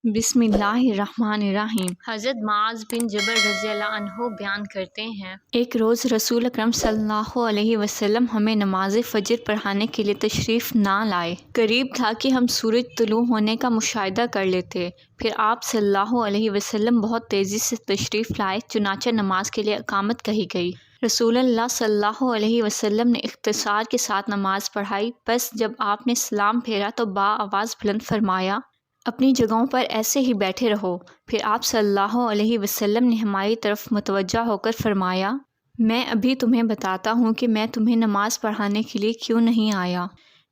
बिस्मिल्लाहिर्रहमानिर्रहीम। हज़रत मुआज़ बिन जबल रज़ी अल्लाह अन्हु बयान करते हैं, एक रोज़ रसूल अकरम सल्लल्लाहु अलैहि वसल्लम हमें नमाज फ़जर पढ़ाने के लिए तशरीफ़ ना लाए। करीब था कि हम सूरज तुलू होने का मुशाहिदा कर लेते। फिर आप सल्लल्लाहु अलैहि वसल्लम बहुत तेज़ी से तशरीफ़ लाए, चुनांचे नमाज के लिए इकामत कही गई। रसूलुल्लाह सल्लल्लाहु अलैहि वसल्लम ने इख्तिसार के साथ नमाज पढ़ाई। बस जब आपने सलाम फेरा तो आवाज़ बुलंद फरमाया, अपनी जगहों पर ऐसे ही बैठे रहो। फिर आप सल्लल्लाहु अलैहि वसल्लम ने हमारी तरफ मुतवज्जा होकर फरमाया, मैं अभी तुम्हें बताता हूँ कि मैं तुम्हें नमाज पढ़ाने के लिए क्यों नहीं आया।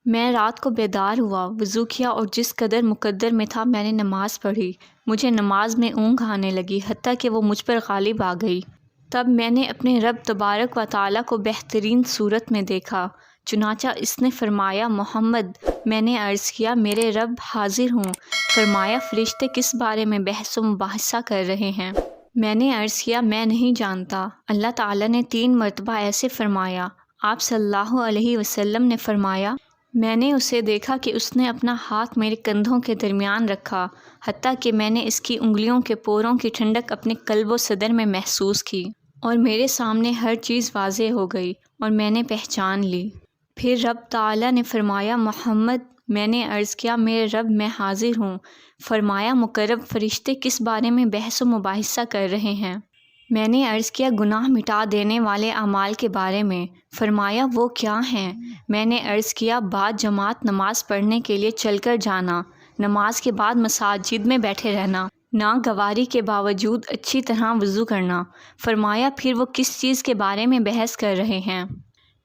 मैं रात को बेदार हुआ, वज़ू किया और जिस कदर मुक़द्दर में था मैंने नमाज पढ़ी। मुझे नमाज में ऊँघ आने लगी, हत्ता कि वो मुझ पर गालिब आ गई। तब मैंने अपने रब तबारक व तआला को बेहतरीन सूरत में देखा। चुनांचा इसने फरमाया, मोहम्मद। मैंने अर्ज़ किया, मेरे रब हाजिर हूँ। फरमाया, फ़रिश्ते किस बारे में बहस व मुबाहिसा कर रहे हैं। मैंने अर्ज़ किया, मैं नहीं जानता। अल्लाह ताला ने 3 मरतबा ऐसे फरमाया। आप सल्लल्लाहु अलैहि वसल्लम ने फरमाया, मैंने उसे देखा कि उसने अपना हाथ मेरे कंधों के दरमियान रखा, हत्ता कि मैंने इसकी उंगलियों के पोरों की ठंडक अपने कल्ब व सदर में महसूस की और मेरे सामने हर चीज़ वाज़े हो गई और मैंने पहचान ली। फिर रब ताला ने फरमाया, मोहम्मद। मैंने अर्ज़ किया, मेरे रब मैं हाजिर हूँ। फरमाया, मुकर्रब फ़रिश्ते किस बारे में बहस व मुबाहिसा कर रहे हैं। मैंने अर्ज़ किया, गुनाह मिटा देने वाले अमाल के बारे में। फरमाया, वो क्या हैं। मैंने अर्ज़ किया, बाद जमात नमाज पढ़ने के लिए चलकर जाना, नमाज के बाद मसाजिद में बैठे रहना, नागवारी के बावजूद अच्छी तरह वज़ू करना। फरमाया, फिर वो किस चीज़ के बारे में बहस कर रहे हैं।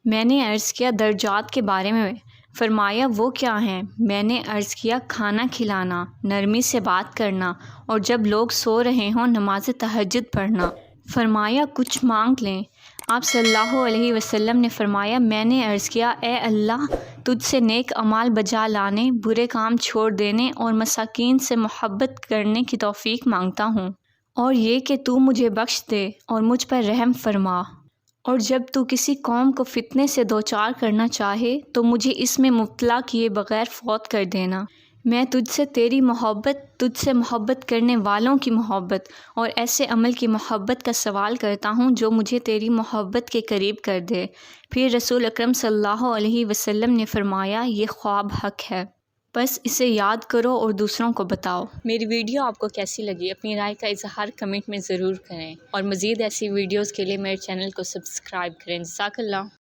मैंने अर्ज़ किया, दर्जात के बारे में। फरमाया, वो क्या हैं। मैंने अर्ज़ किया, खाना खिलाना, नरमी से बात करना और जब लोग सो रहे हों नमाज तहज्जुद पढ़ना। फरमाया, कुछ मांग लें। आप सल्लल्लाहु अलैहि वसल्लम ने फरमाया, मैंने अर्ज़ किया, ए अल्लाह, तुझसे नेक अमाल बजा लाने, बुरे काम छोड़ देने और मसाकीन से मोहब्बत करने की तौफ़ीक मांगता हूँ, और ये कि तू मुझे बख्श दे और मुझ पर रहम फरमा, और जब तू किसी कौम को फितने से दो चार करना चाहे तो मुझे इसमें मुब्तला किए बग़ैर फ़ौत कर देना। मैं तुझसे तेरी मोहब्बत, तुझसे मोहब्बत करने वालों की मोहब्बत और ऐसे अमल की मोहब्बत का सवाल करता हूँ जो मुझे तेरी मोहब्बत के करीब कर दे। फिर रसूल अकरम सल्लल्लाहु अलैहि वसल्लम ने फरमाया, ये ख्वाब हक़ है, बस इसे याद करो और दूसरों को बताओ। मेरी वीडियो आपको कैसी लगी, अपनी राय का इज़हार कमेंट में ज़रूर करें और मज़ीद ऐसी वीडियोज़ के लिए मेरे चैनल को सब्सक्राइब करें। जज़ाकल्लाह।